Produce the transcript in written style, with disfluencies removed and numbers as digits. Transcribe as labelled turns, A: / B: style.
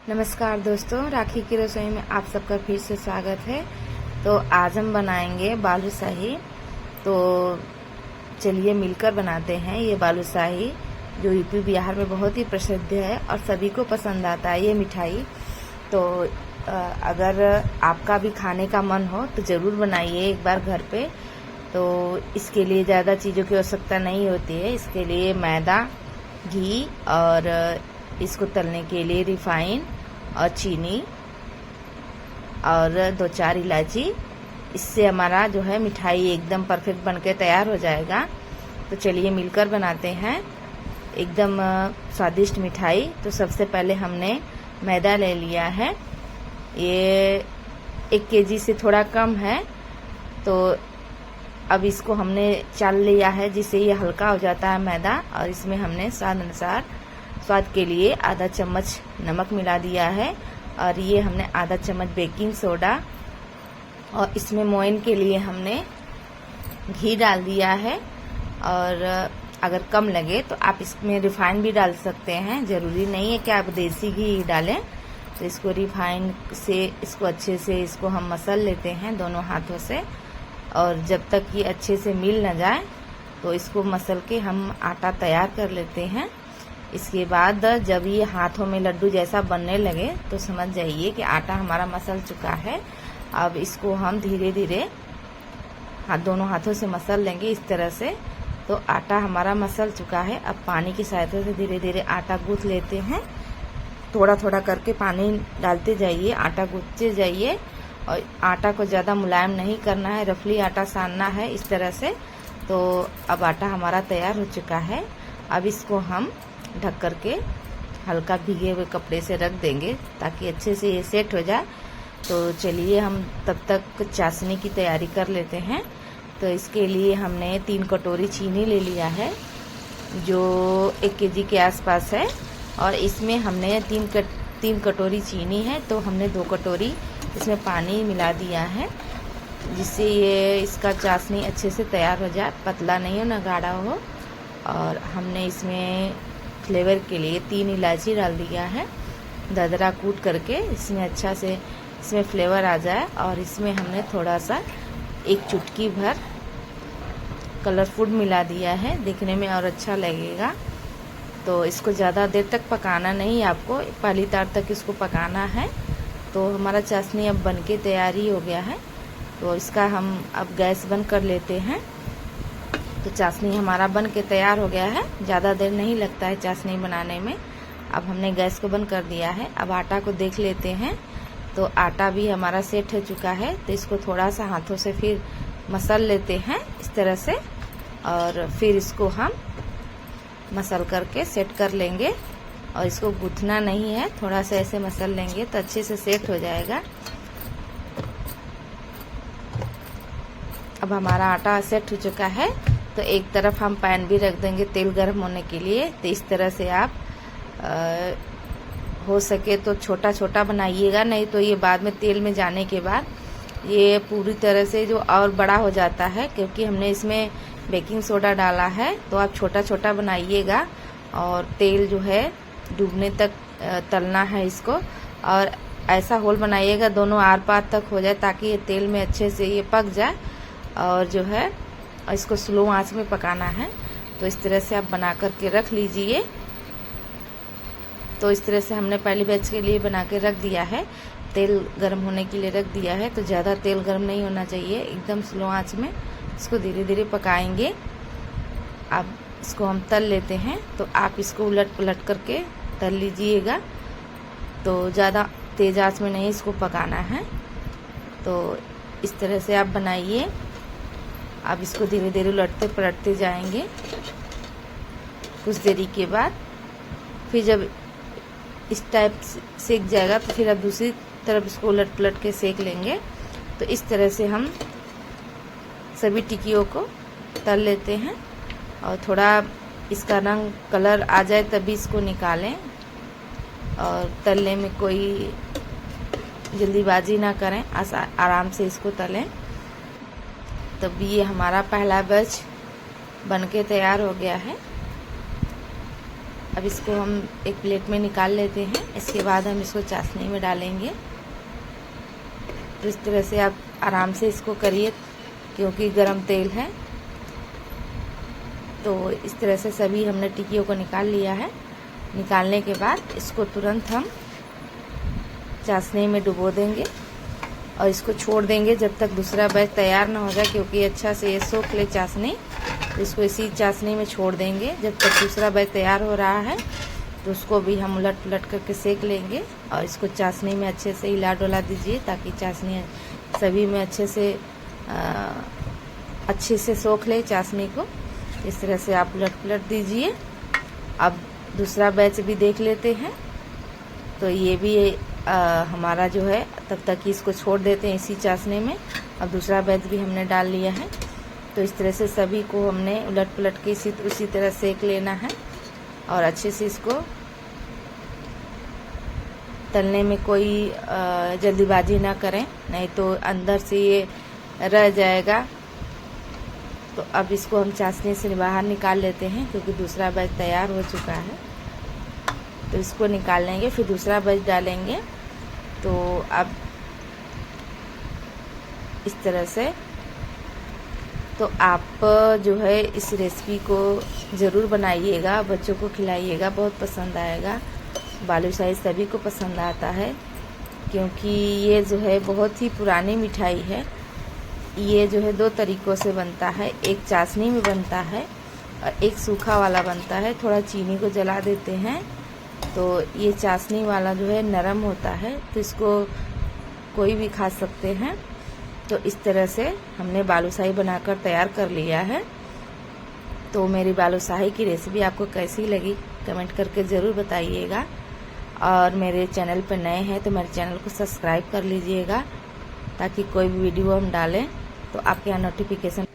A: नमस्कार दोस्तों, राखी की रसोई में आप सबका फिर से स्वागत है। तो आज हम बनाएंगे बालूशाही। तो चलिए मिलकर बनाते हैं ये बालूशाही, जो यूपी बिहार में बहुत ही प्रसिद्ध है और सभी को पसंद आता है ये मिठाई। तो अगर आपका भी खाने का मन हो तो ज़रूर बनाइए एक बार घर पे। तो इसके लिए ज़्यादा चीज़ों की आवश्यकता नहीं होती है। इसके लिए मैदा, घी और इसको तलने के लिए रिफाइन और चीनी और 2-4 इलायची। इससे हमारा जो है मिठाई एकदम परफेक्ट बनके तैयार हो जाएगा। तो चलिए मिलकर बनाते हैं एकदम स्वादिष्ट मिठाई। तो सबसे पहले हमने मैदा ले लिया है, ये 1 केजी से थोड़ा कम है। तो अब इसको हमने चाल लिया है जिससे ये हल्का हो जाता है मैदा। और इसमें हमने स्वाद अनुसार, स्वाद के लिए आधा चम्मच नमक मिला दिया है और ये हमने आधा चम्मच बेकिंग सोडा, और इसमें मोइन के लिए हमने घी डाल दिया है। और अगर कम लगे तो आप इसमें रिफाइन भी डाल सकते हैं, ज़रूरी नहीं है कि आप देसी घी डालें। तो इसको रिफाइन से इसको अच्छे से इसको हम मसल लेते हैं दोनों हाथों से, और जब तक ये अच्छे से मिल न जाए तो इसको मसल के हम आटा तैयार कर लेते हैं। इसके बाद जब ये हाथों में लड्डू जैसा बनने लगे तो समझ जाइए कि आटा हमारा मसल चुका है। अब इसको हम धीरे धीरे दोनों हाथों से मसल लेंगे इस तरह से। तो आटा हमारा मसल चुका है। अब पानी की सहायता से धीरे धीरे आटा गूंथ लेते हैं। थोड़ा थोड़ा करके पानी डालते जाइए, आटा गूंथते जाइए। और आटा को ज़्यादा मुलायम नहीं करना है, रफली आटा सानना है इस तरह से। तो अब आटा हमारा तैयार हो चुका है। अब इसको हम ढक करके हल्का भीगे हुए कपड़े से रख देंगे ताकि अच्छे से ये सेट हो जाए। तो चलिए हम तब तक चाशनी की तैयारी कर लेते हैं। तो इसके लिए हमने 3 कटोरी चीनी ले लिया है, जो 1 केजी के आसपास है। और इसमें हमने 3 कटोरी चीनी है तो हमने 2 कटोरी इसमें पानी मिला दिया है, जिससे ये इसका चाशनी अच्छे से तैयार हो जाए, पतला नहीं हो ना गाढ़ा हो। और हमने इसमें फ्लेवर के लिए 3 इलायची डाल दिया है, दरदरा कूट करके, इसमें अच्छा से इसमें फ्लेवर आ जाए। और इसमें हमने थोड़ा सा 1 चुटकी भर कलर फूड मिला दिया है, दिखने में और अच्छा लगेगा। तो इसको ज़्यादा देर तक पकाना नहीं, आपको पहली तार तक इसको पकाना है। तो हमारा चाशनी अब बनके तैयारी हो गया है। तो इसका हम अब गैस बंद कर लेते हैं। तो चाशनी हमारा बन के तैयार हो गया है, ज़्यादा देर नहीं लगता है चाशनी बनाने में। अब हमने गैस को बंद कर दिया है। अब आटा को देख लेते हैं। तो आटा भी हमारा सेट हो चुका है। तो इसको थोड़ा सा हाथों से फिर मसल लेते हैं इस तरह से, और फिर इसको हम मसल करके सेट कर लेंगे। और इसको गूंथना नहीं है, थोड़ा सा ऐसे मसल लेंगे तो अच्छे से सेट हो जाएगा। अब हमारा आटा सेट हो चुका है। तो एक तरफ हम पैन भी रख देंगे तेल गर्म होने के लिए। तो इस तरह से आप हो सके तो छोटा छोटा बनाइएगा, नहीं तो ये बाद में तेल में जाने के बाद ये पूरी तरह से जो और बड़ा हो जाता है, क्योंकि हमने इसमें बेकिंग सोडा डाला है। तो आप छोटा छोटा बनाइएगा और तेल जो है डूबने तक तलना है इसको। और ऐसा होल बनाइएगा दोनों आर पार तक हो जाए, ताकि ये तेल में अच्छे से ये पक जाए। और जो है इसको स्लो आंच में पकाना है। तो इस तरह से आप बना करके रख लीजिए। तो इस तरह से हमने पहली बैच के लिए बना के रख दिया है, तेल गर्म होने के लिए रख दिया है। तो ज़्यादा तेल गर्म नहीं होना चाहिए, एकदम स्लो आंच में इसको धीरे धीरे पकाएंगे। अब इसको हम तल लेते हैं। तो आप इसको उलट पलट करके तल लीजिएगा। तो ज़्यादा तेज़ आंच में नहीं इसको पकाना है। तो इस तरह से आप बनाइए। अब इसको धीरे धीरे उलटते पलटते जाएंगे। कुछ देरी के बाद फिर जब इस टाइप सेक जाएगा तो फिर आप दूसरी तरफ इसको उलट पलट के सेक लेंगे। तो इस तरह से हम सभी टिक्कियों को तल लेते हैं। और थोड़ा इसका रंग कलर आ जाए तभी इसको निकालें। और तलने में कोई जल्दीबाजी ना करें, आराम से इसको तलें। तब ये हमारा पहला बैच बनके तैयार हो गया है। अब इसको हम एक प्लेट में निकाल लेते हैं। इसके बाद हम इसको चाशनी में डालेंगे। तो इस तरह से आप आराम से इसको करिए क्योंकि गरम तेल है। तो इस तरह से सभी हमने टिक्कियों को निकाल लिया है। निकालने के बाद इसको तुरंत हम चाशनी में डुबो देंगे और इसको छोड़ देंगे जब तक दूसरा बैच तैयार ना हो जाए, क्योंकि अच्छा से ये सोख ले चाशनी। तो इसको इसी चाशनी में छोड़ देंगे जब तक दूसरा बैच तैयार हो रहा है। तो उसको भी हम उलट पुलट करके सेक लेंगे और इसको चाशनी में अच्छे से हिला डुला दीजिए ताकि चाशनी सभी में अच्छे से सोख ले चाशनी को। इस तरह से आप उलट पुलट दीजिए। अब दूसरा बैच भी देख लेते हैं। तो ये भी हमारा जो है तब तक इसको छोड़ देते हैं इसी चाशनी में। अब दूसरा बैच भी हमने डाल लिया है। तो इस तरह से सभी को हमने उलट पुलट के उसी तरह सेक लेना है और अच्छे से इसको तलने में कोई जल्दीबाजी ना करें, नहीं तो अंदर से ये रह जाएगा। तो अब इसको हम चाशनी से बाहर निकाल लेते हैं क्योंकि दूसरा बैच तैयार हो चुका है। तो इसको निकाल लेंगे, फिर दूसरा बैच डालेंगे। तो अब इस तरह से तो आप जो है इस रेसिपी को ज़रूर बनाइएगा, बच्चों को खिलाइएगा, बहुत पसंद आएगा। बालूशाही सभी को पसंद आता है क्योंकि ये जो है बहुत ही पुरानी मिठाई है। ये जो है 2 तरीक़ों से बनता है, एक चाशनी में बनता है और एक सूखा वाला बनता है। थोड़ा चीनी को जला देते हैं तो ये चाशनी वाला जो है नरम होता है, तो इसको कोई भी खा सकते हैं। तो इस तरह से हमने बालूशाही बनाकर तैयार कर लिया है। तो मेरी बालूशाही की रेसिपी आपको कैसी लगी कमेंट करके ज़रूर बताइएगा। और मेरे चैनल पर नए हैं तो मेरे चैनल को सब्सक्राइब कर लीजिएगा ताकि कोई भी वीडियो हम डालें तो आपके यहाँ नोटिफिकेशन